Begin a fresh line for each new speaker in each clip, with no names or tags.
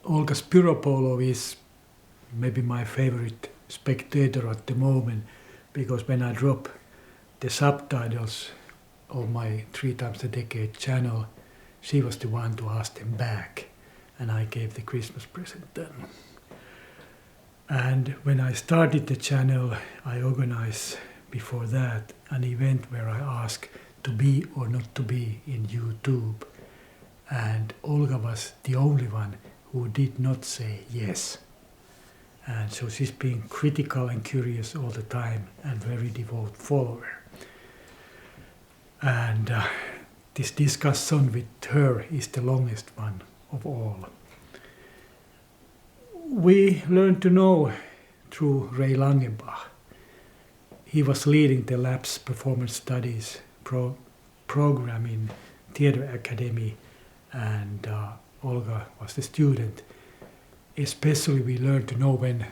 Olga Spyropoulou is maybe my favorite spectator at the moment, because when I drop the subtitles of my 3 times a decade channel, she was the one to ask them back, and I gave the Christmas present then. And when I started the channel, I organized before that an event where I asked to be or not to be in YouTube, and Olga was the only one who did not say yes. And so she's been critical and curious all the time and very devout follower. And this discussion with her is the longest one of all. We learned to know through Ray Langenbach. He was leading the lab's performance studies program in Theatre Academy, and Olga was the student. Especially we learned to know when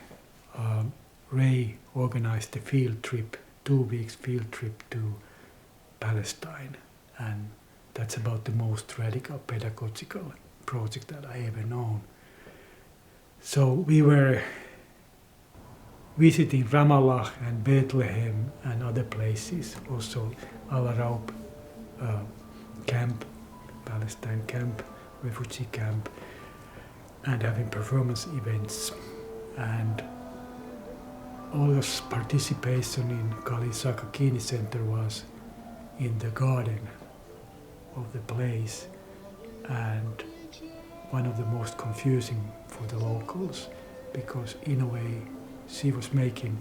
Ray organized the field trip, 2 weeks field trip to Palestine, and that's about the most radical pedagogical project that I ever known. So we were visiting Ramallah and Bethlehem and other places, also Al-Araub camp, Palestine camp, refugee camp, and having performance events. And Olga's participation in Kali Sakakini Center was in the garden of the place, and one of the most confusing for the locals, because in a way she was making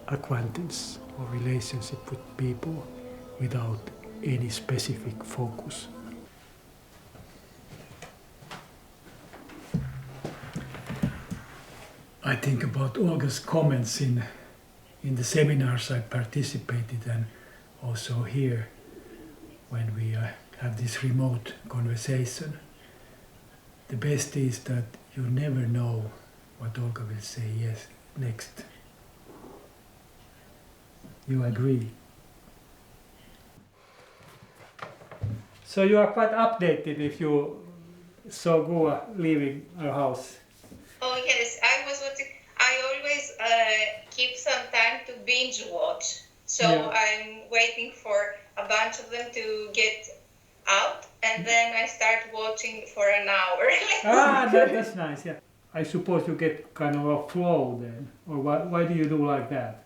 acquaintance or relationship with people without any specific focus. I think about Olga's comments in the seminars I participated and also here when we have this remote conversation. The best is that you never know what Olga will say yes next. You agree? So you are quite updated if you saw Gua leaving our house.
Oh yes, I was watching. I always keep some time to binge watch. So
Yeah.
I'm waiting for a bunch of them to get out, and then I start watching for an hour.
That's nice, yeah. I suppose you get kind of a flow then, or why do you do like that?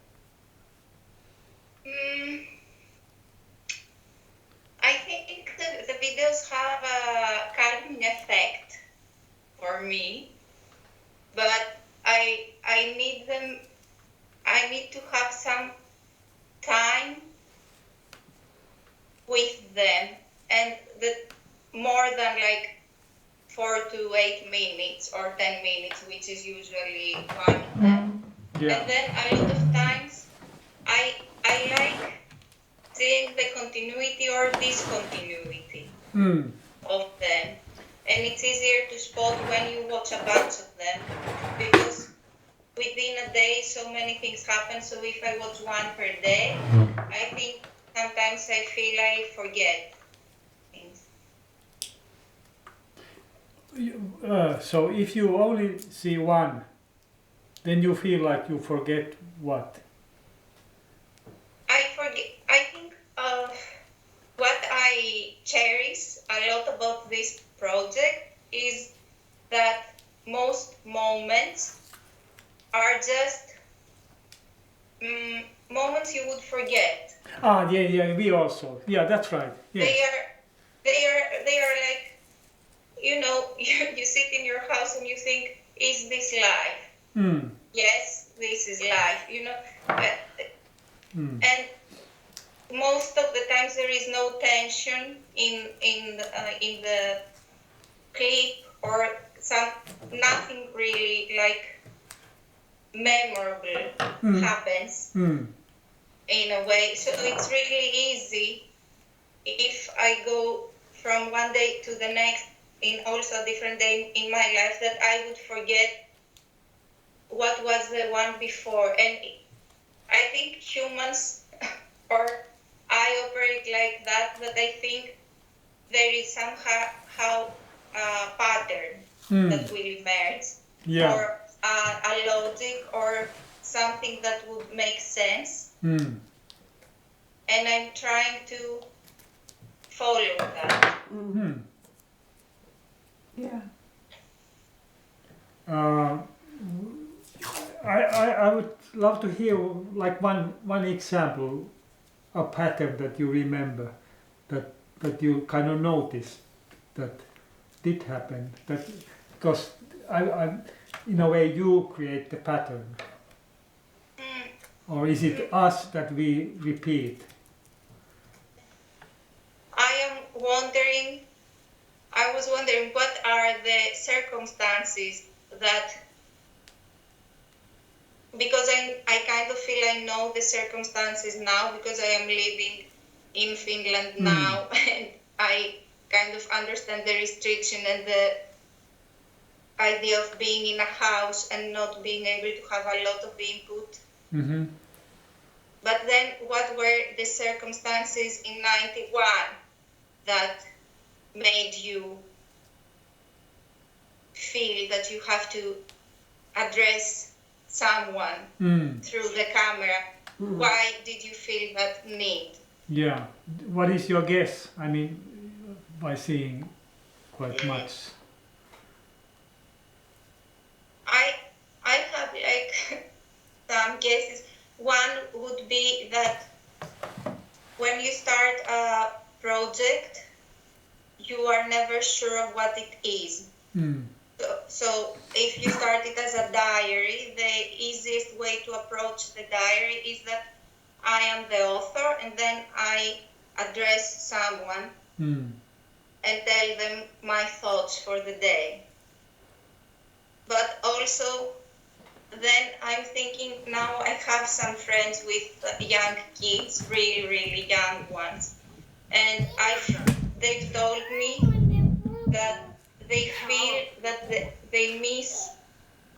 I think the videos have a calming effect for me, but I need them. I need to have some time with them, and more than like 4 to 8 minutes or 10 minutes, which is usually one of them.
Yeah.
And then a lot of times I like seeing the continuity or discontinuity of them. And it's easier to spot when you watch a bunch of them, because within a day so many things happen. So if I watch one per day, I think sometimes I feel I forget things.
So if you only see one, then you feel like you forget what?
I think what I cherish a lot about this project is that most moments are just moments you would forget.
Yeah, we also. Yeah, that's right. Yes.
They are like, you know, you sit in your house and you think, is this life? Yes, this is life, you know. And most of the times there is no tension in the clip, or nothing really like memorable happens in a way. So it's really easy if I go from one day to the next in also a different day in my life, that I would forget what was the one before. And I think humans, or I operate like that I think there is somehow a pattern that will emerge, or a logic or something that would make sense. And I'm trying to follow that.
Yeah.
I would love to hear like one example, a pattern that you remember, that you kind of noticed that did happen. That because I in a way you create the pattern, or is it us that we repeat?
I was wondering what are the circumstances that, because I kind of feel I know the circumstances now because I am living in Finland now, and I kind of understand the restriction and the idea of being in a house and not being able to have a lot of input. But then what were the circumstances in 91 that made you feel that you have to address someone through the camera? Why did you feel that need?
Yeah. What is your guess? I mean, by seeing quite much.
I have like some guesses. One would be that when you start a project, you are never sure of what it is. So if you start it as a diary, the easiest way to approach the diary is that I am the author, and then I address someone and tell them my thoughts for the day. But also, then I'm thinking now I have some friends with young kids, really, really young ones, and they've told me that they feel that they miss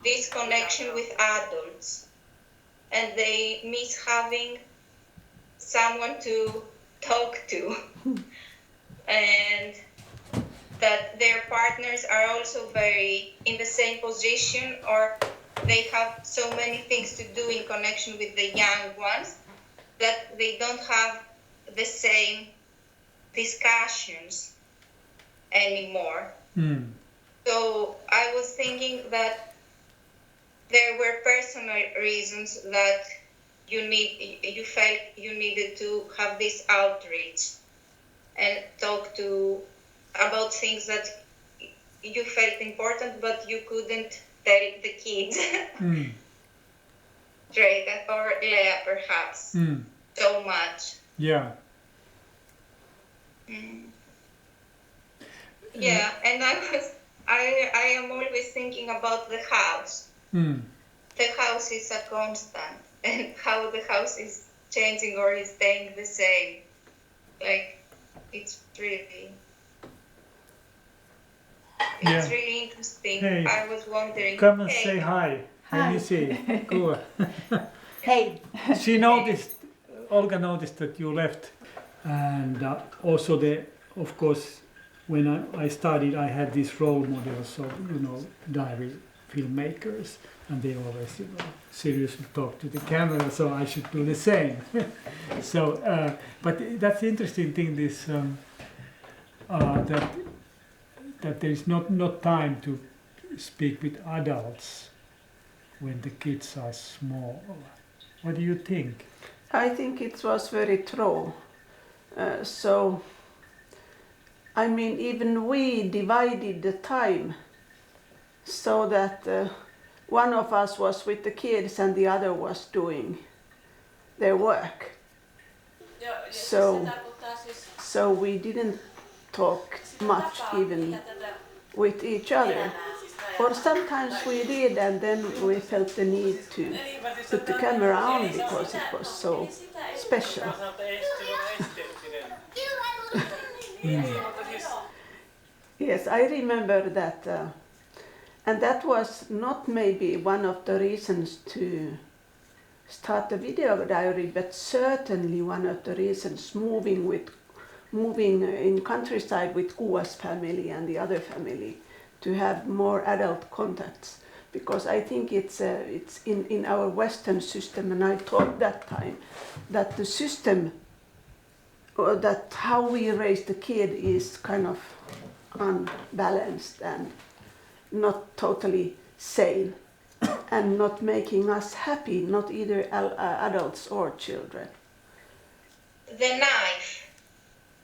this connection with adults, and they miss having someone to talk to, and that their partners are also very in the same position, or they have so many things to do in connection with the young ones that they don't have the same discussions anymore. So I was thinking that there were personal reasons that you felt you needed to have this outreach and talk about things that you felt important, but you couldn't tell the kids. Drake or Leah, perhaps, so much.
Yeah.
Yeah, and I am always thinking about the house. The house is a constant, and how the house is changing or is staying the same. Like, it's really interesting.
Hey,
I was wondering.
come and say hi. Let me see. Cool.
Hey.
Olga noticed that you left, and also of course, when I studied, I had these role models of diary filmmakers, and they always seriously talk to the camera, so I should do the same. So, but that's the interesting thing. This that there is not time to speak with adults when the kids are small. What do you think?
I think it was very true. So, I mean, even we divided the time so that one of us was with the kids and the other was doing their work. So we didn't talk much even with each other. Or sometimes we did, and then we felt the need to put the camera on because it was so special. Yes, I remember that, and that was not maybe one of the reasons to start the video diary, but certainly one of the reasons moving in countryside with Kuva's family and the other family, to have more adult contacts, because I think it's in our Western system, and I thought that time that the system, or that how we raise the kid is kind of unbalanced and not totally sane, and not making us happy, not either adults or children.
The knife.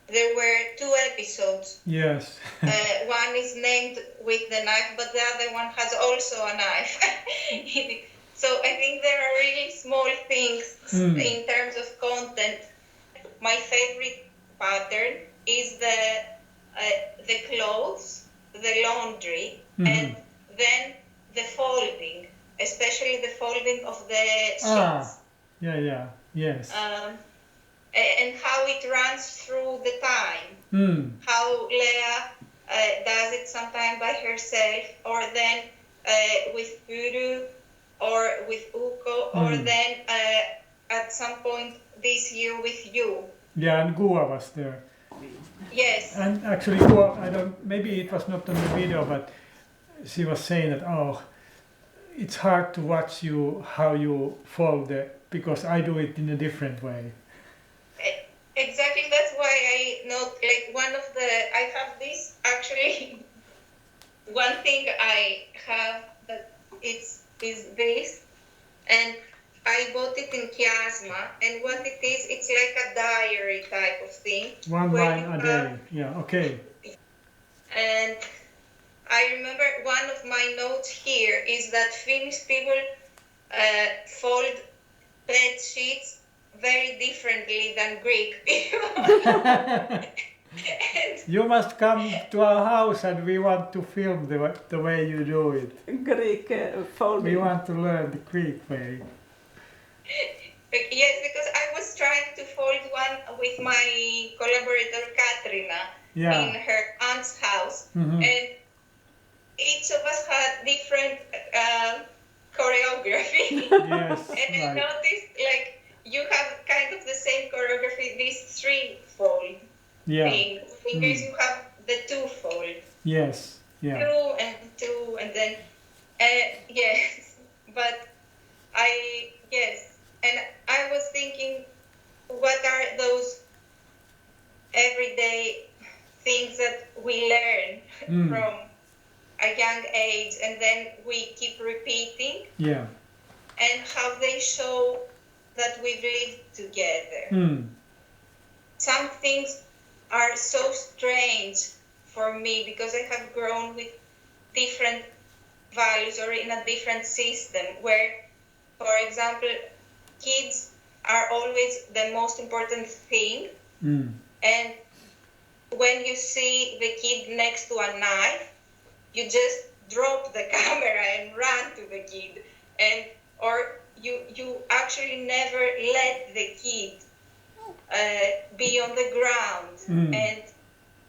There were 2 episodes.
Yes.
One is named with the knife, but the other one has also a knife. So I think there are really small things in terms of content. My favorite pattern is the clothes, the laundry, and then the folding, especially the folding of the sheets.
Yes.
And how it runs through the time. How Lea does it sometimes by herself, or then with Guru, or with Uko, or then at some point this year with you.
Yeah, and Gua was there.
Yes.
And actually, Gua, maybe it was not on the video, but she was saying that, it's hard to watch you how you fold it, because I do it in a different way.
Exactly, that's why I note, I have this, actually, one thing I have that is this, and I bought it in Kiasma, and what it is, it's like a diary type of thing.
One line a day, yeah, okay.
And I remember one of my notes here is that Finnish people fold bed sheets very differently than Greek people.
You must come to our house and we want to film the way you do it.
Greek folding.
We want to learn the Greek way.
Yes, because I was trying to fold one with my collaborator Katrina in her aunt's house, and each of us had different choreography.
Yes,
and I noticed, you have kind of the same choreography, these 3-fold thing. Fingers, you have the 2-fold.
Yes, yeah.
2 and 2, and then, yes. But and I was thinking, what are those everyday things that we learn from a young age, and then we keep repeating?
Yeah.
And how they show that we've lived together. Some things are so strange for me because I have grown with different values or in a different system where, for example, kids are always the most important thing. And when you see the kid next to a knife, you just drop the camera and run to the kid, or you actually never let the kid be on the ground and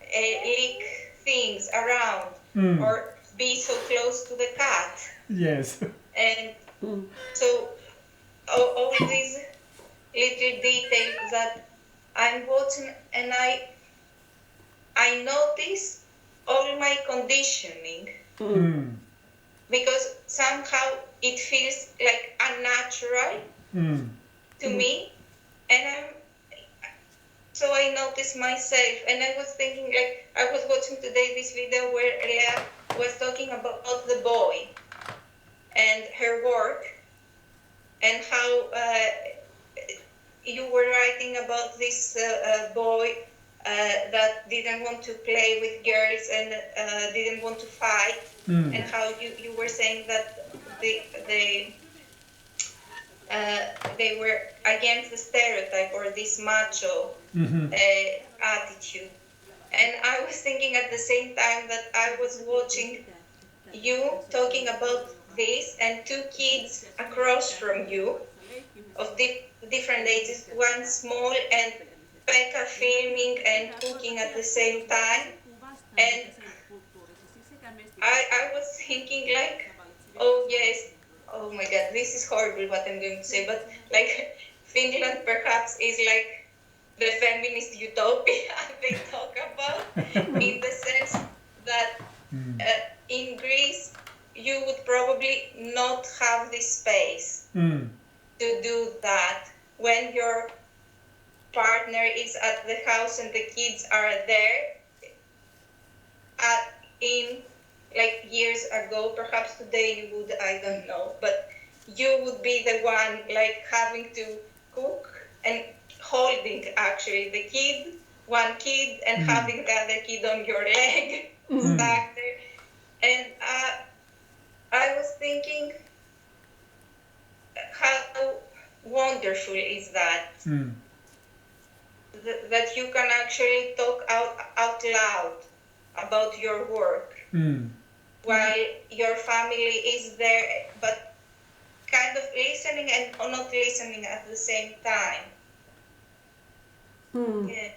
lick things around or be so close to the cat.
Yes.
And so all these little details that I'm watching, and I notice all my conditioning because somehow it feels like unnatural to me, and so I noticed myself, and I was thinking, I was watching today this video where Lea was talking about the boy and her work, and how you were writing about this boy that didn't want to play with girls and didn't want to fight, and how you were saying that they were against the stereotype or this macho attitude. And I was thinking at the same time that I was watching you talking about this, and 2 kids across from you of different ages, one small and Pekka filming and cooking at the same time. And I was thinking oh yes, oh my god, this is horrible what I'm going to say, but Finland perhaps is the feminist utopia they talk about, in the sense that in to do that when your partner is at the house and the kids are there. In like years ago, perhaps today you would, I don't know, but you would be the one like having to cook and holding actually the kid, one kid, and having the other kid on your leg back there. And I was thinking, how wonderful is that? That you can actually talk out loud about your work while your family is there, but kind of listening and not listening at the same time. Yeah.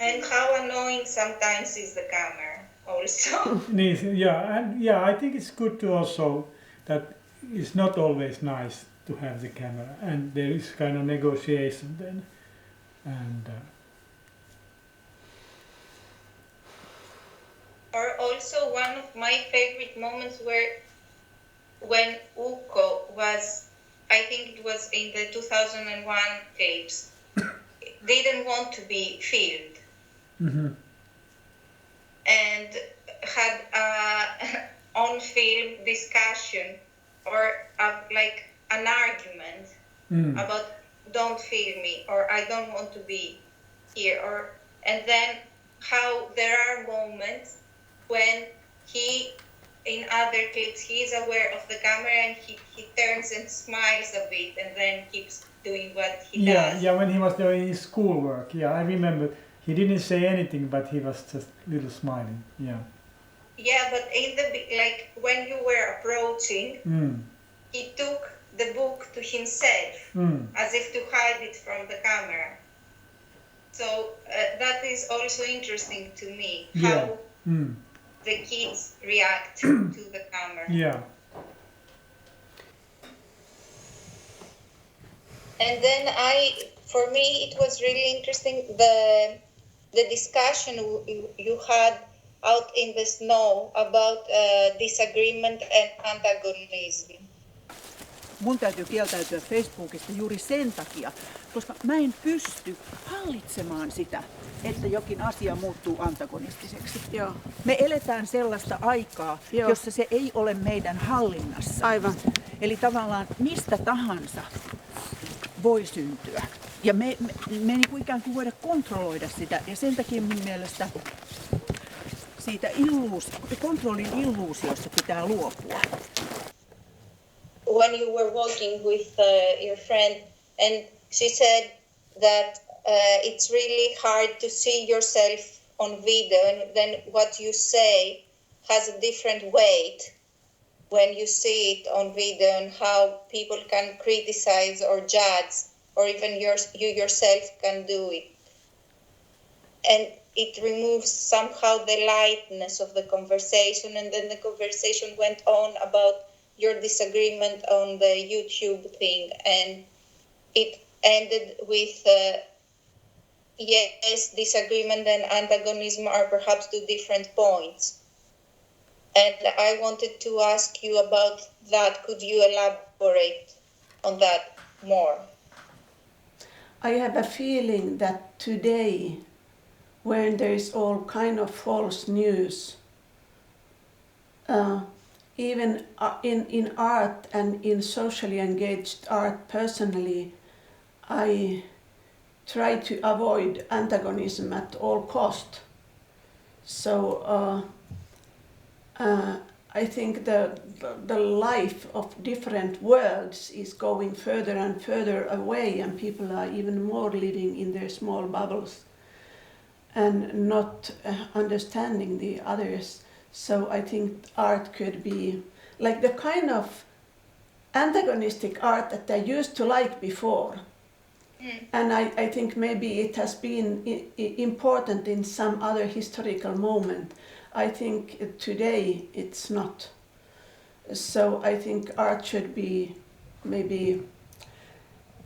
And how annoying sometimes is the camera also.
Yeah, I think it's good to also that it's not always nice to have the camera, and there is kind of negotiation then, and
Or also one of my favorite moments were when Ukko was, I think it was in the 2001 tapes, didn't want to be filmed and had an on-film discussion or like an argument about don't film me or I don't want to be here, and then how there are moments when he, in other clips, he is aware of the camera and he turns and smiles a bit and then keeps doing what he does.
Yeah, when he was doing his schoolwork, I remember he didn't say anything, but he was just a little smiling.
Yeah, but in the like when you were approaching, he took the book to himself as if to hide it from the camera. So that is also interesting to me, how the kids react to the camera.
Yeah.
And then for me, it was really interesting the discussion you had out in the snow about disagreement and antagonism.
Mun täytyy kieltäytyä Facebookista juuri sen takia, koska mä en pysty hallitsemaan sitä, että jokin asia muuttuu antagonistiseksi.
Joo.
Me eletään sellaista aikaa, jossa se ei ole meidän hallinnassa.
Aivan.
Eli tavallaan mistä tahansa voi syntyä. Ja me niin kuin ikään kuin voida kontrolloida sitä. Ja sen takia mun mielestä siitä kontrollin illuusiosta pitää luopua.
When you were walking with your friend, and she said that it's really hard to see yourself on video, and then what you say has a different weight when you see it on video, and how people can criticize or judge, or even you yourself can do it. And it removes somehow the lightness of the conversation, and then the conversation went on about your disagreement on the YouTube thing, and it ended with yes, disagreement and antagonism are perhaps two different points. And I wanted to ask you about that. Could you elaborate on that more?
I have a feeling that today, when there is all kind of false news, even in art and in socially engaged art, personally, I try to avoid antagonism at all cost. So I think the life of different worlds is going further and further away, and people are even more living in their small bubbles and not understanding the others. So I think art could be like the kind of antagonistic art that I used to like before. And I think maybe it has been important in some other historical moment. I think today it's not. So I think art should be maybe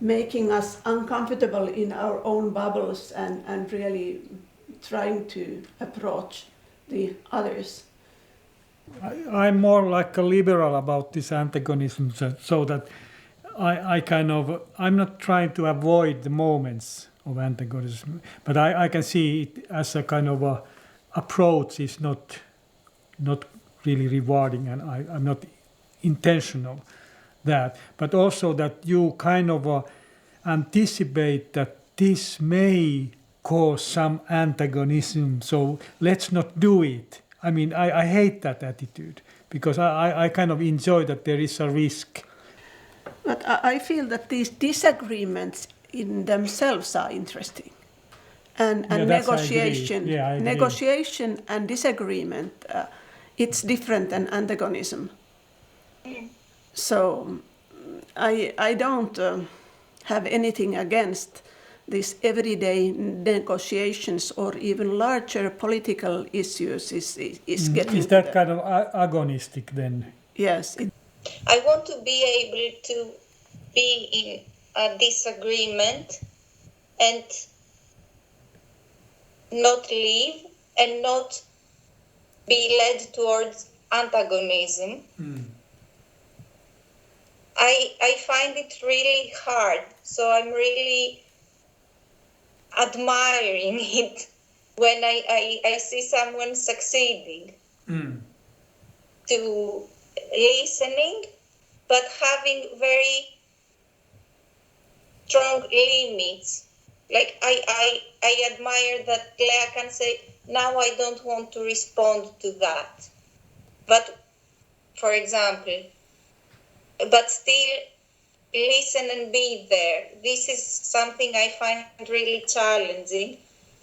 making us uncomfortable in our own bubbles and really trying to approach the others.
I'm more like a liberal about this antagonism, so that I'm not trying to avoid the moments of antagonism, but I can see it as a kind of a approach is not really rewarding, and I'm not intentional that, but also that you kind of anticipate that this may cause some antagonism, so let's not do it. I mean, I hate that attitude, because I kind of enjoy that there is a risk.
But I feel that these disagreements in themselves are interesting. And negotiation,
I agree.
Negotiation and disagreement, it's different than antagonism. So I don't have anything against these everyday negotiations or even larger political issues is getting.
Is that kind of agonistic then?
Yes.
I want to be able to be in a disagreement and not leave and not be led towards antagonism. I find it really hard, so I'm really admiring it when I see someone succeeding to listening, but having very strong limits. Like I admire that Lea can say, now I don't want to respond to that. But, for example, but still listen and be there. This is something I find really challenging.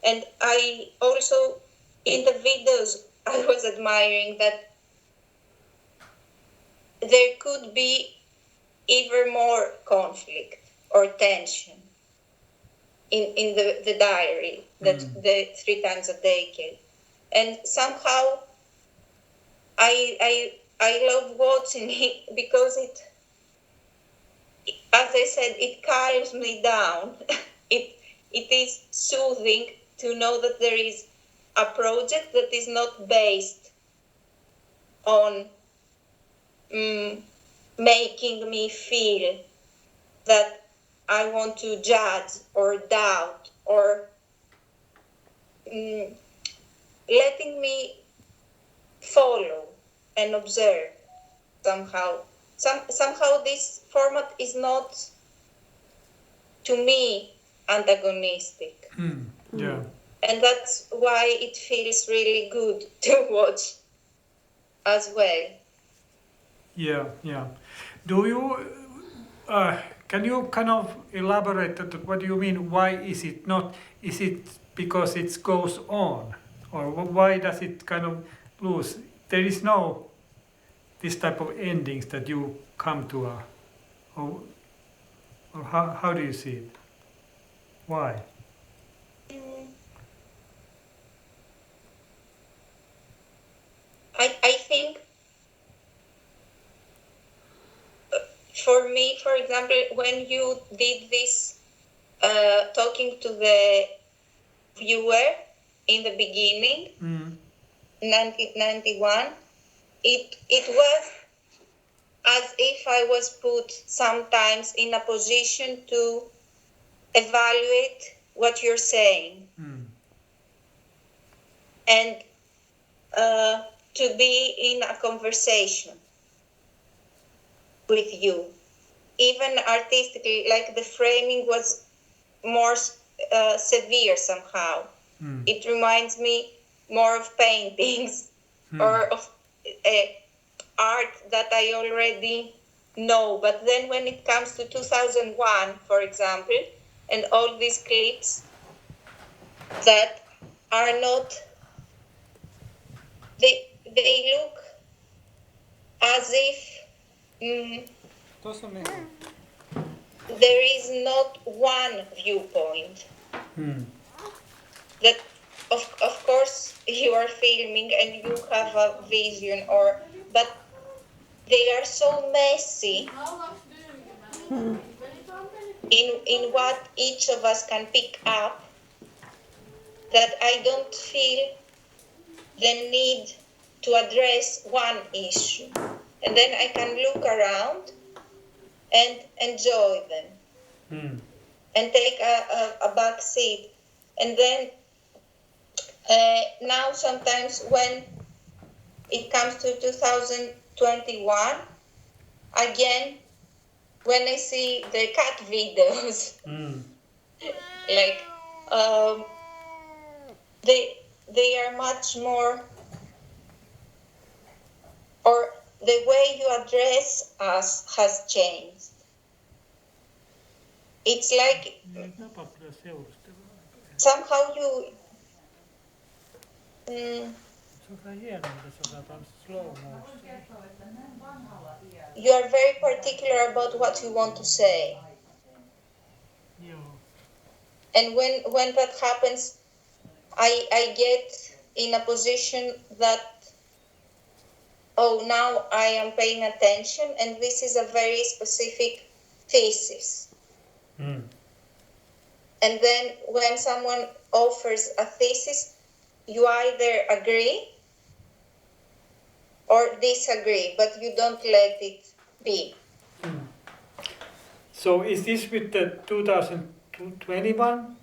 And I also, in the videos, I was admiring that there could be even more conflict or tension in the diary, that the 3 times a decade. And somehow I love watching it because it, as I said, it calms me down. It is soothing to know that there is a project that is not based on making me feel that I want to judge or doubt, or letting me follow and observe somehow. Somehow this format is not, to me, antagonistic.
Yeah.
And that's why it feels really good to watch as well.
Yeah. Do you, can you kind of elaborate that what do you mean? Why is it not, is it because it goes on? Or why does it kind of lose? There is no this type of endings that you come to or how do you see it? Why?
I think for me, for example, when you did this talking to the viewer in the beginning, 1991, it was as if I was put sometimes in a position to evaluate what you're saying and to be in a conversation with you. Even artistically, like the framing was more severe somehow. It reminds me more of paintings or of art that I already know. But then when it comes to 2001, for example, and all these clips that are not, they look as if there is not one viewpoint. That of course you are filming and you have a vision, but they are so messy in what each of us can pick up that I don't feel the need to address one issue. And then I can look around and enjoy them and take a back seat. And then now sometimes when it comes to 2021, again, when I see the cat videos, like they are much more, or the way you address us has changed. It's like somehow you you are very particular about what you want to say. And when that happens, I get in a position that, oh, now I am paying attention, and this is a very specific thesis. And then when someone offers a thesis, you either agree or disagree, but you don't let it be.
So is this with the 2021?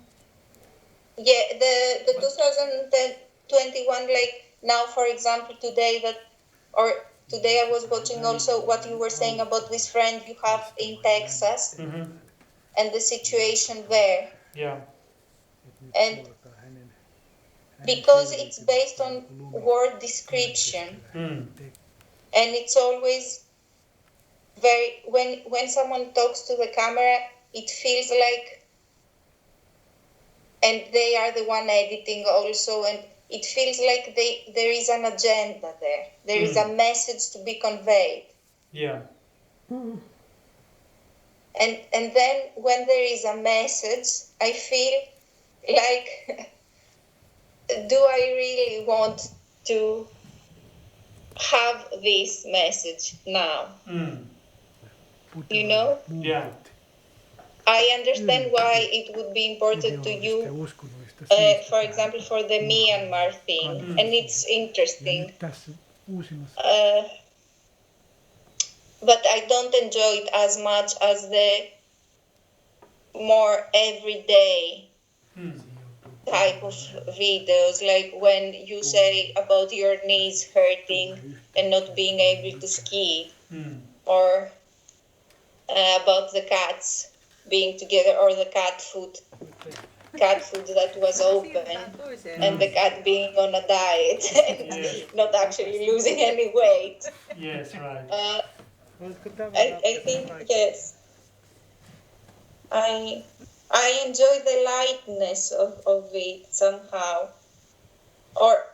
Yeah, the 2021, like now, for example, today I was watching also what you were saying about this friend you have in Texas and the situation there.
Yeah.
And because it's based on word description, and it's always very, when someone talks to the camera, it feels like, and they are the one editing also, and it feels like there is an agenda there. There is a message to be conveyed.
Yeah.
And then when there is a message, I feel like, do I really want to have this message now? You know?
Yeah.
I understand why it would be important to you, for example, for the Myanmar thing, and it's interesting. But I don't enjoy it as much as the more everyday type of videos, like when you say about your knees hurting and not being able to ski, or about the cats being together, or the cat food that was open, and the cat being on a diet and not actually losing any weight.
Yes, right.
I think, yes, I enjoy the lightness of it somehow. Or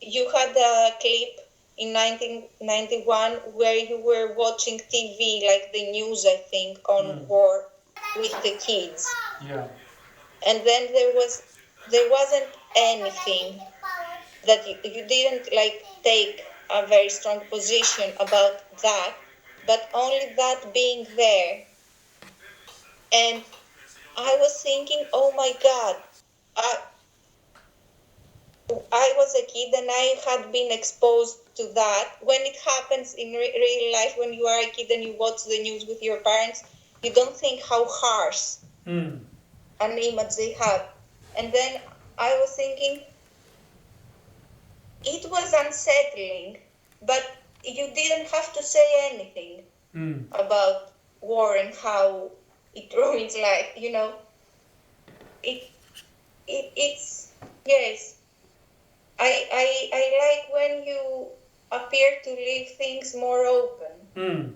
you had a clip in 1991 where you were watching TV, like the news, I think, on war with the kids.
Yeah.
And then there wasn't anything that you didn't like take a very strong position about that, but only that being there. And I was thinking, oh my God, I was a kid and I had been exposed to that. When it happens in real life, when you are a kid and you watch the news with your parents, you don't think how harsh an image they have. And then I was thinking, it was unsettling, but you didn't have to say anything about war and how it ruins life, you know. It's yes. I like when you appear to leave things more open.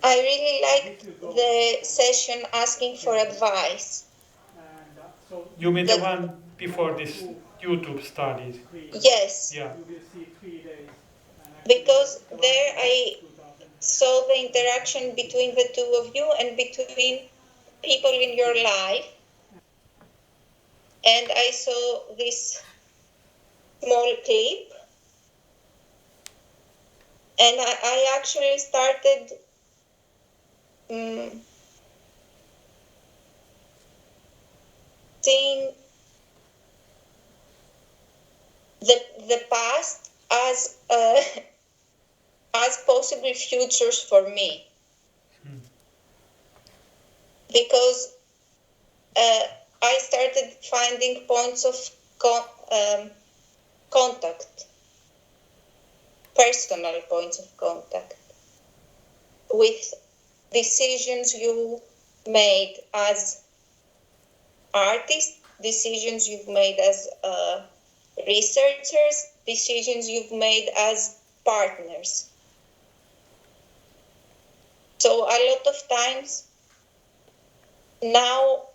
I really liked the session asking for advice.
You mean the one before this YouTube started?
Yes.
Yeah.
Because there I saw the interaction between the two of you and between people in your life. And I saw this small clip, and I actually started seeing the past as possible futures for me. Because I started finding points of contact, personal points of contact, with decisions you made as artists, decisions you've made as researchers, decisions you've made as partners. So a lot of times now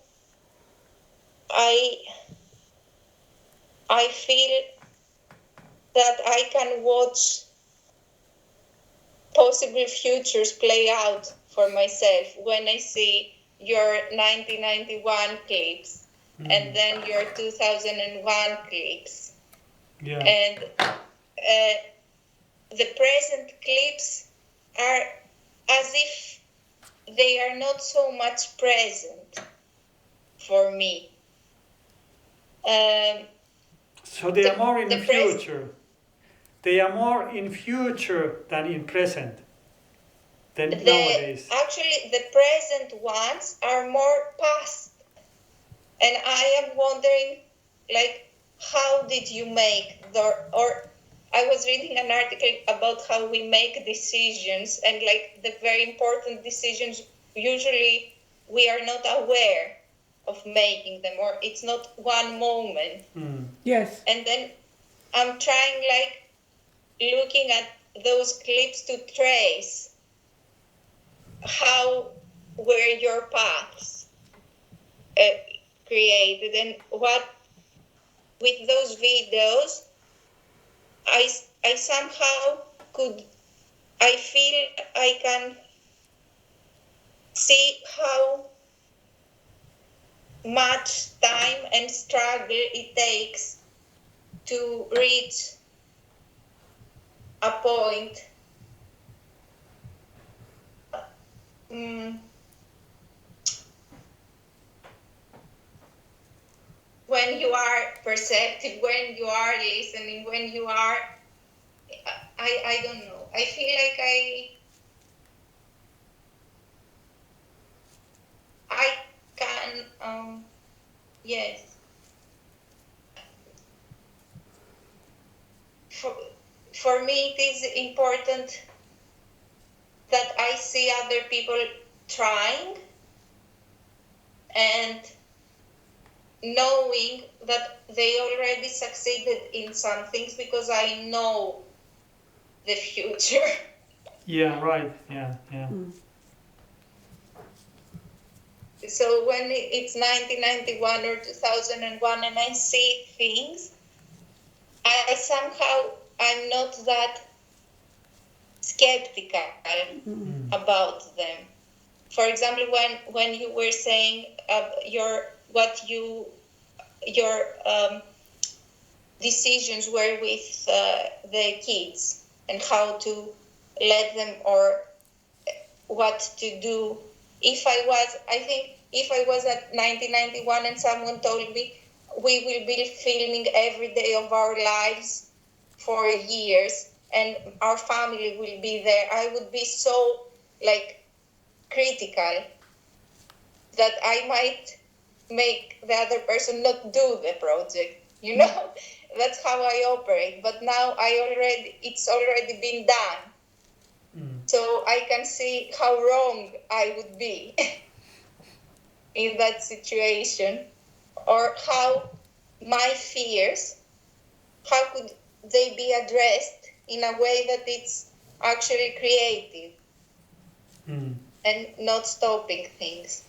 I feel that I can watch possible futures play out for myself when I see your 1991 clips and then your 2001 clips.
Yeah.
And the present clips are as if they are not so much present for me.
So they are more in the future. They are more in future than in present. Than nowadays.
Actually, the present ones are more past. And I am wondering, like, how did you make or I was reading an article about how we make decisions, and like the very important decisions, usually we are not aware of making them, or it's not one moment.
Yes.
And then I'm trying, like, looking at those clips to trace how were your paths created, and what with those videos I somehow I feel I can see how much time and struggle it takes to reach a point when you are perceptive, when you are listening, when you are, I don't know. I feel like I can, yes. For me, it is important that I see other people trying and knowing that they already succeeded in some things, because I know the future.
Yeah, right. Yeah.
So when it's 1991 or 2001 and I see things, I'm not that skeptical about them. For example, when you were saying your decisions were with the kids and how to let them or what to do. If I was at 1991 and someone told me we will be filming every day of our lives for years and our family will be there, I would be so critical that I might make the other person not do the project. That's how I operate. But now it's already been done. So I can see how wrong I would be in that situation, or how my fears, how could they be addressed in a way that it's actually creative and not stopping things.